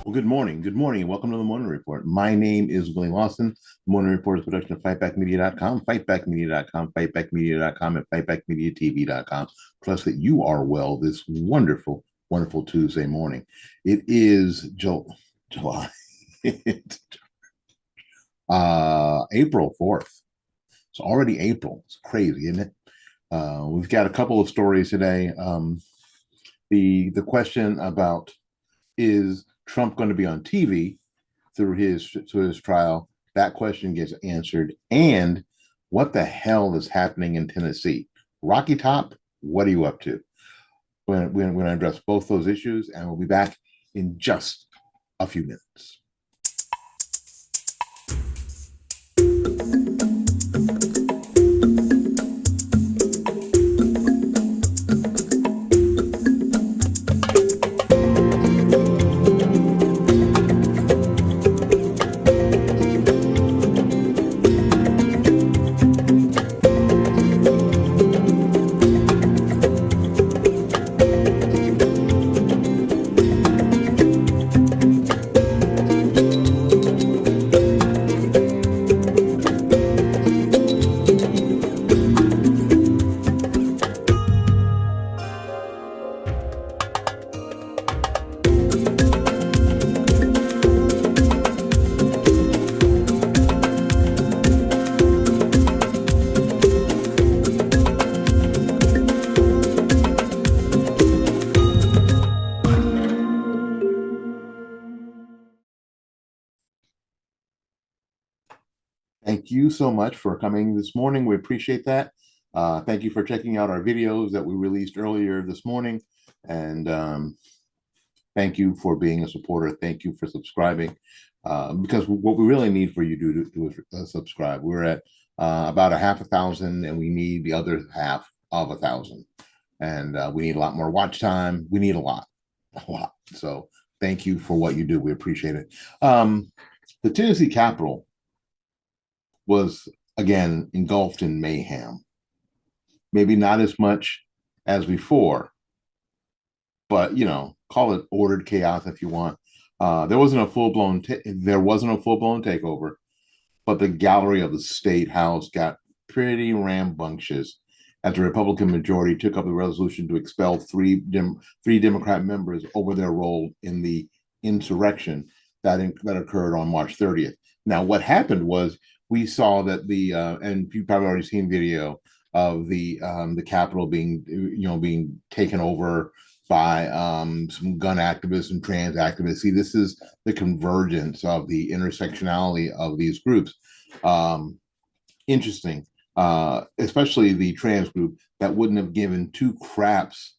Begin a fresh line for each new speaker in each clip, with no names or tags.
Well, good morning. Good morning, and welcome to the Morning Report. My name is William Lawson. The Morning Report is a production of fightbackmedia.com, fightbackmedia.com, fightbackmedia.com, and fightbackmediatv.com. Trust that you are well this wonderful, wonderful Tuesday morning. It is July, April 4th. It's already April. It's crazy, isn't it? We've got a couple of stories today. The question about is Trump going to be on TV through his trial? That question gets answered. And what the hell is happening in Tennessee? Rocky Top, what are you up to? We're going to address both those issues, and we'll be back in just a few minutes. Thank you so much for coming this morning. We appreciate that. Thank you for checking out our videos that we released earlier this morning. And thank you for being a supporter. Thank you for subscribing. Because what we really need for you to do is subscribe. We're at about a half a thousand, and we need the other half of 1,000. And we need a lot more watch time. We need a lot. So thank you for what you do. We appreciate it. The Tennessee Capitol was again engulfed in mayhem. Maybe not as much as before, but call it ordered chaos if you want. There wasn't a full blown takeover, but the gallery of the state house got pretty rambunctious as the Republican majority took up the resolution to expel three Democrat members over their role in the insurrection that occurred on March 30th. Now, what happened was we saw that and you've probably already seen video of the Capitol being taken over by some gun activists and trans activists. See, this is the convergence of the intersectionality of these groups. Interesting, especially the trans group that wouldn't have given two craps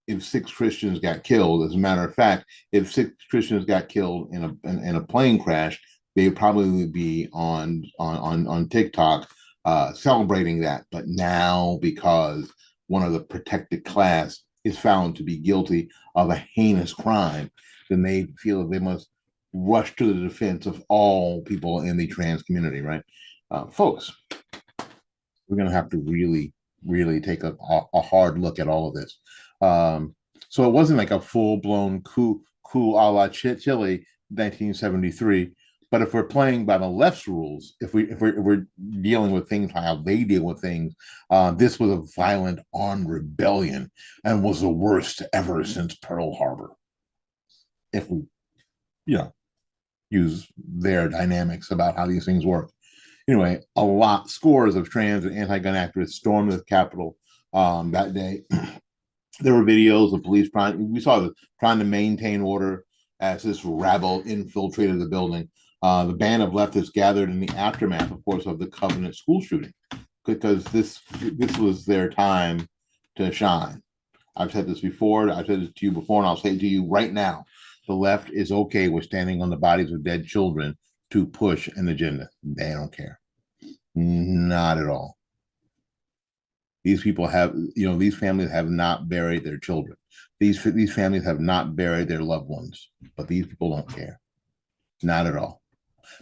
if 6 Christians got killed. As a matter of fact, if 6 Christians got killed in a plane crash, they would probably be on TikTok celebrating that. But now, because one of the protected class is found to be guilty of a heinous crime, then they feel that they must rush to the defense of all people in the trans community, right? Folks, we're going to have to really, really take a hard look at all of this. So it wasn't like a full-blown coup a la Chile 1973. But if we're playing by the left's rules, if we're dealing with things how they deal with things, this was a violent armed rebellion and was the worst ever since Pearl Harbor. If we, use their dynamics about how these things work. Anyway, scores of trans and anti-gun activists stormed the Capitol that day. There were videos of police trying to maintain order as this rabble infiltrated the building. The band of leftists gathered in the aftermath, of course, of the Covenant school shooting, because this was their time to shine. I've said this before. I've said this to you before, and I'll say it to you right now. The left is okay with standing on the bodies of dead children to push an agenda. They don't care. Not at all. These people these families have not buried their children. These families have not buried their loved ones, but these people don't care. Not at all.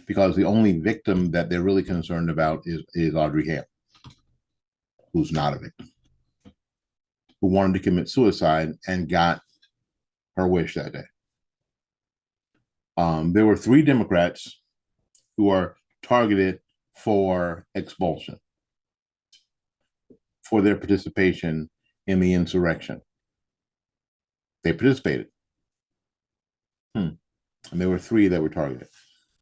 Because the only victim that they're really concerned about is Audrey Hale, who's not a victim, who wanted to commit suicide and got her wish that day. There were 3 Democrats who are targeted for expulsion for their participation in the insurrection. They participated. And there were 3 that were targeted.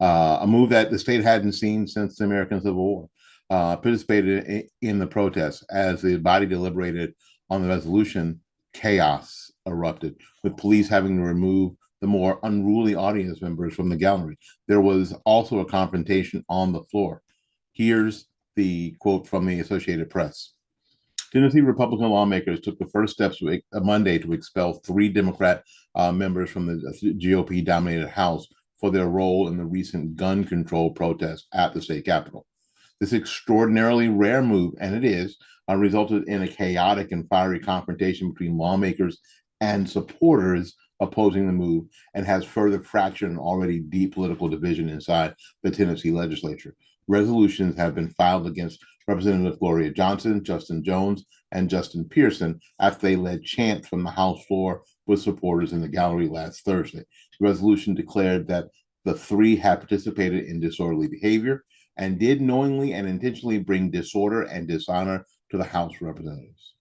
A move that the state hadn't seen since the American Civil War. Participated in the protests as the body deliberated on the resolution. Chaos erupted, with police having to remove the more unruly audience members from the gallery. There was also a confrontation on the floor. Here's the quote from the Associated Press. Tennessee Republican lawmakers took the first steps Monday to expel 3 Democrat members from the GOP-dominated House for their role in the recent gun control protests at the state capitol. This extraordinarily rare move, and it is, resulted in a chaotic and fiery confrontation between lawmakers and supporters opposing the move, and has further fractured an already deep political division inside the Tennessee legislature. Resolutions have been filed against Representative Gloria Johnson, Justin Jones, and Justin Pearson after they led chants from the House floor with supporters in the gallery last Thursday. The resolution declared that the 3 had participated in disorderly behavior and did knowingly and intentionally bring disorder and dishonor to the House of Representatives.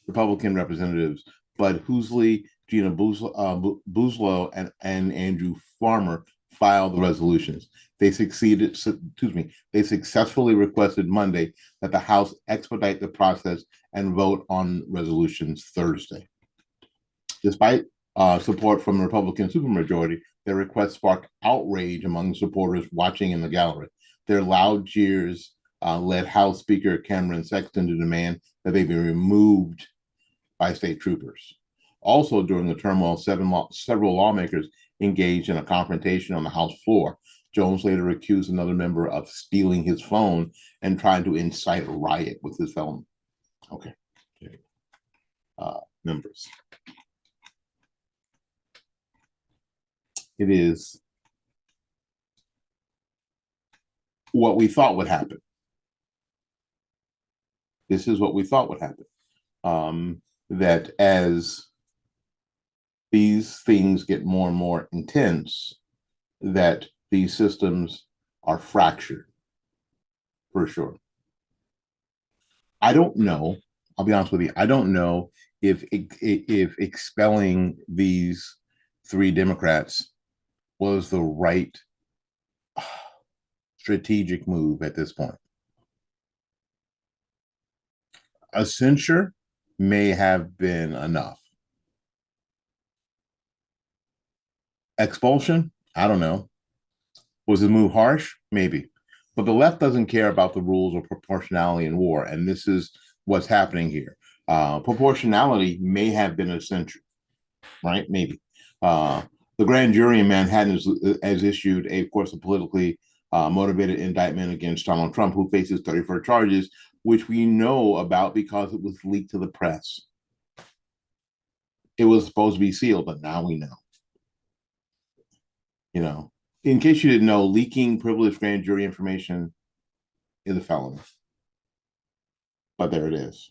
Republican Representatives Bud Housley, Gina Boozlow, and Andrew Farmer filed the resolutions. They successfully requested Monday that the House expedite the process and vote on resolutions Thursday. Despite support from the Republican supermajority, their request sparked outrage among supporters watching in the gallery. Their loud cheers led House Speaker Cameron Sexton to demand that they be removed by state troopers. Also, during the turmoil, several lawmakers engaged in a confrontation on the House floor. Jones later accused another member of stealing his phone and trying to incite a riot with his phone. Okay. Members. It is what we thought would happen. This is what we thought would happen. That as these things get more and more intense, that these systems are fractured, for sure. I don't know, I'll be honest with you, I don't know if expelling these 3 Democrats was the right strategic move at this point. A censure may have been enough. Expulsion? I don't know. Was the move harsh? Maybe. But the left doesn't care about the rules of proportionality in war, and this is what's happening here. Proportionality may have been a censure, right? Maybe. The grand jury in Manhattan has issued, of course, a politically motivated indictment against Donald Trump, who faces 34 charges, which we know about because it was leaked to the press. It was supposed to be sealed, but now we know. You know, in case you didn't know, leaking privileged grand jury information is a felony. But there it is.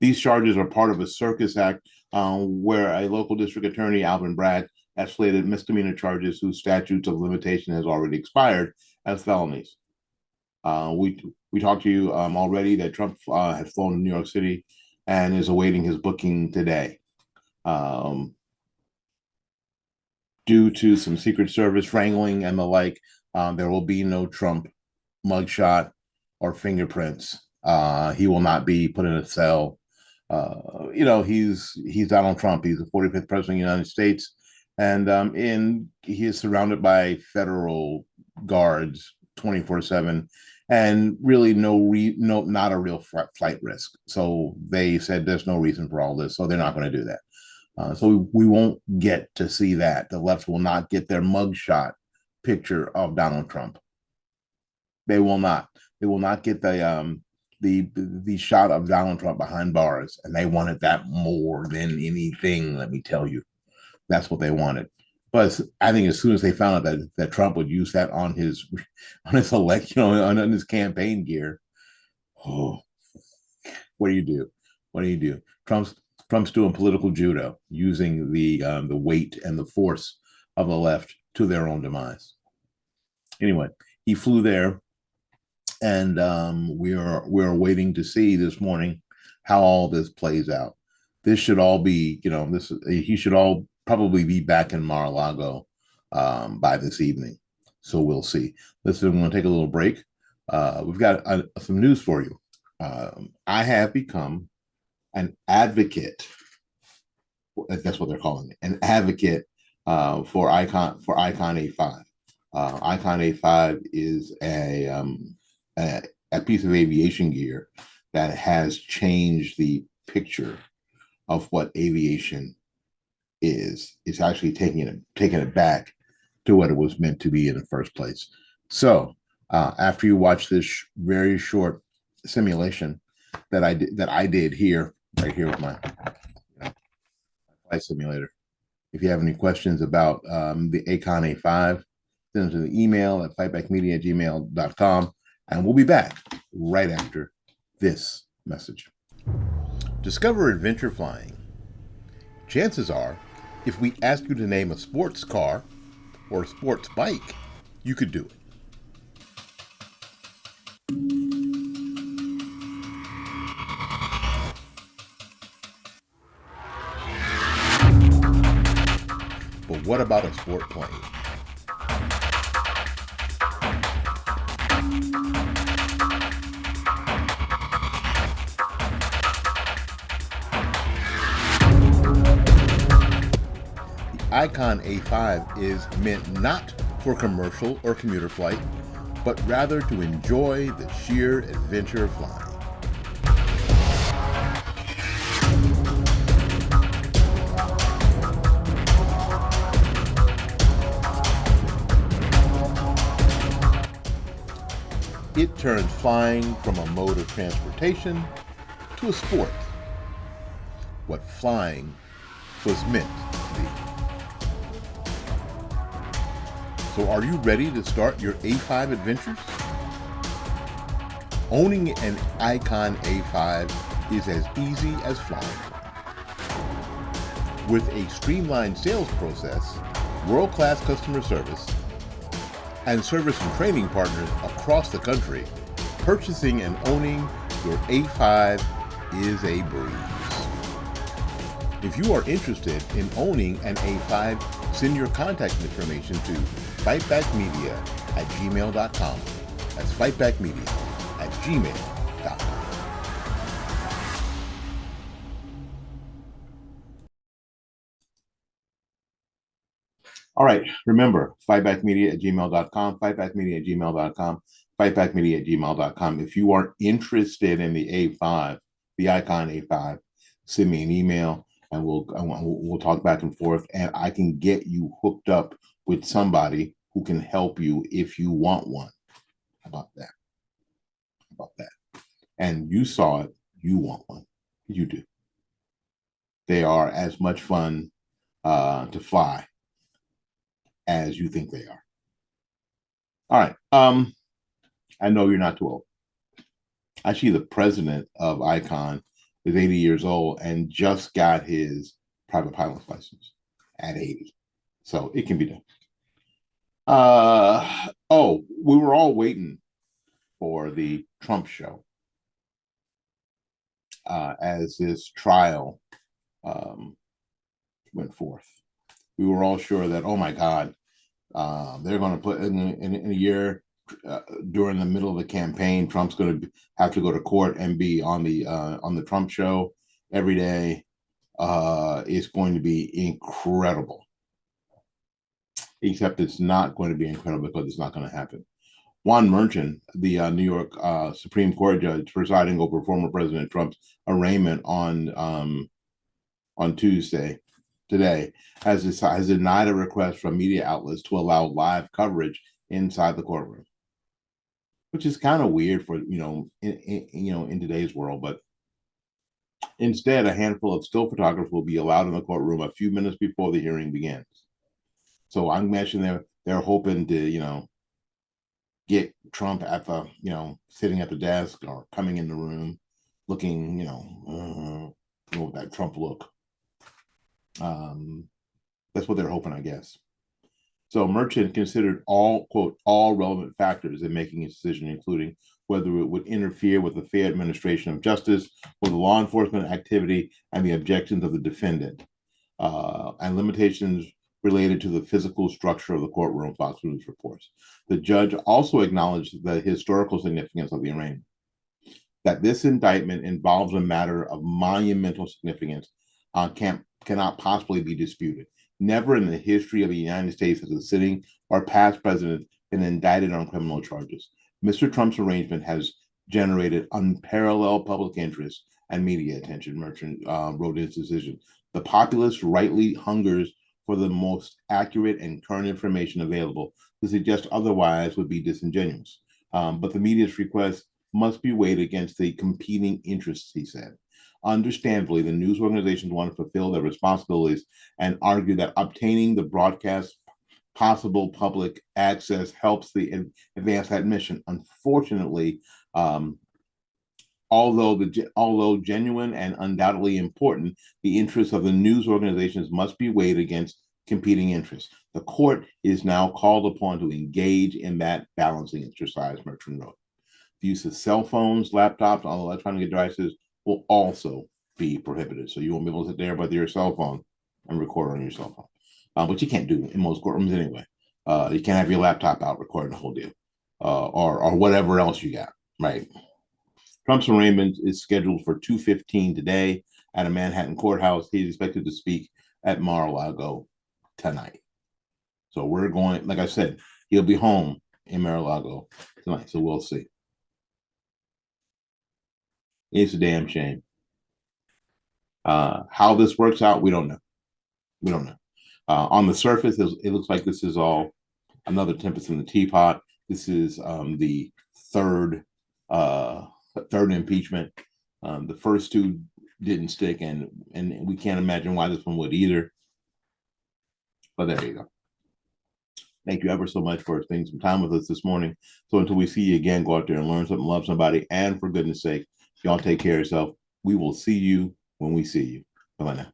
These charges are part of a circus act where a local district attorney, Alvin Bragg, escalated misdemeanor charges whose statutes of limitation has already expired as felonies. We talked to you already that Trump has flown to New York City and is awaiting his booking today. Due to some Secret Service wrangling and the like, there will be no Trump mugshot or fingerprints. He will not be put in a cell. You know, he's Donald Trump. He's the 45th president of the United States, and he is surrounded by federal guards 24/7, and really not a real flight risk. So they said there's no reason for all this, so they're not going to do that. So we won't get to see that. The left will not get their mugshot picture of Donald Trump. They will not. They will not get the shot of Donald Trump behind bars, and they wanted that more than anything. Let me tell you, that's what they wanted. But I think as soon as they found out that Trump would use that on his election, on his campaign gear, oh, what do you do? What do you do? Trump's doing political judo, using the weight and the force of the left to their own demise. Anyway, he flew there, and we're waiting to see this morning how all this plays out. This should all be, he should all probably be back in Mar-a-Lago by this evening. So we'll see. Listen, I'm going to take a little break. We've got some news for you. I have become an advocate. That's what they're calling it, an advocate for Icon A5. Icon A5 is a piece of aviation gear that has changed the picture of what aviation is. It's actually taking it back to what it was meant to be in the first place. So after you watch this very short simulation that I did here, right here with my flight simulator, if you have any questions about the Icon A5, send them to the email at fightbackmedia@gmail.com, and we'll be back right after this message. Discover adventure flying. Chances are, if we asked you to name a sports car or a sports bike, you could do it. But what about a sport plane? The Icon A5 is meant not for commercial or commuter flight, but rather to enjoy the sheer adventure of flying. It turns flying from a mode of transportation to a sport. What flying was meant to be. So are you ready to start your A5 adventures? Owning an Icon A5 is as easy as flying. With a streamlined sales process, world-class customer service, and service and training partners across the country, purchasing and owning your A5 is a breeze. If you are interested in owning an A5, send your contact information to fightbackmedia@gmail.com. That's fightbackmedia@gmail.com. All right, remember, fightbackmedia@gmail.com, fightbackmedia@gmail.com, fightbackmedia@gmail.com. If you are interested in the A5, the Icon A5, send me an email and we'll talk back and forth, and I can get you hooked up with somebody who can help you if you want one. How about that? How about that? And you saw it, you want one. You do. They are as much fun to fly as you think they are. All right. I know you're not too old. Actually, the president of Icon is 80 years old and just got his private pilot's license at 80. So it can be done. We were all waiting for the Trump show as this trial went forth. We were all sure that, oh my God, they're going to put in a year during the middle of the campaign, Trump's going to have to go to court and be on the Trump show every day. It's going to be incredible. Except it's not going to be incredible because it's not going to happen. Juan Merchan, the New York Supreme Court judge presiding over former President Trump's arraignment on Tuesday, today, has denied a request from media outlets to allow live coverage inside the courtroom, which is kind of weird for in today's world. But instead, a handful of still photographers will be allowed in the courtroom a few minutes before the hearing begins. So I'm imagining they're hoping to get Trump at the sitting at the desk or coming in the room, looking with that Trump look. That's what they're hoping, I guess. So Merchant considered all, quote, all relevant factors in making his decision, including whether it would interfere with the fair administration of justice, with law enforcement activity, and the objections of the defendant, and limitations related to the physical structure of the courtroom, Fox News reports. The judge also acknowledged the historical significance of the arraignment, that this indictment involves a matter of monumental significance cannot possibly be disputed. Never in the history of the United States has a sitting or past president been indicted on criminal charges. Mr. Trump's arraignment has generated unparalleled public interest and media attention, Merchant wrote in his decision. The populace rightly hungers for the most accurate and current information available. To suggest otherwise would be disingenuous. But the media's request must be weighed against the competing interests, he said. Understandably, the news organizations want to fulfill their responsibilities and argue that obtaining the broadcast possible public access helps the advance that mission. Unfortunately, although genuine and undoubtedly important, the interests of the news organizations must be weighed against competing interests. The court is now called upon to engage in that balancing exercise, Merchant wrote. The use of cell phones, laptops, all electronic devices will also be prohibited. So you won't be able to sit there with your cell phone and record on your cell phone, which you can't do in most courtrooms anyway. You can't have your laptop out recording the whole deal, or whatever else you got, right? Trump's arraignment is scheduled for 2:15 today at a Manhattan courthouse. He's expected to speak at Mar-a-Lago tonight. So we're going, like I said, he'll be home in Mar-a-Lago tonight. So we'll see. It's a damn shame. How this works out, we don't know. We don't know. On the surface, it looks like this is all another tempest in the teapot. This is the third impeachment. The first two didn't stick, and we can't imagine why this one would either. But there you go. Thank you ever so much for spending some time with us this morning. So until we see you again, go out there and learn something, love somebody, and for goodness sake, y'all take care of yourself. We will see you when we see you. Bye now.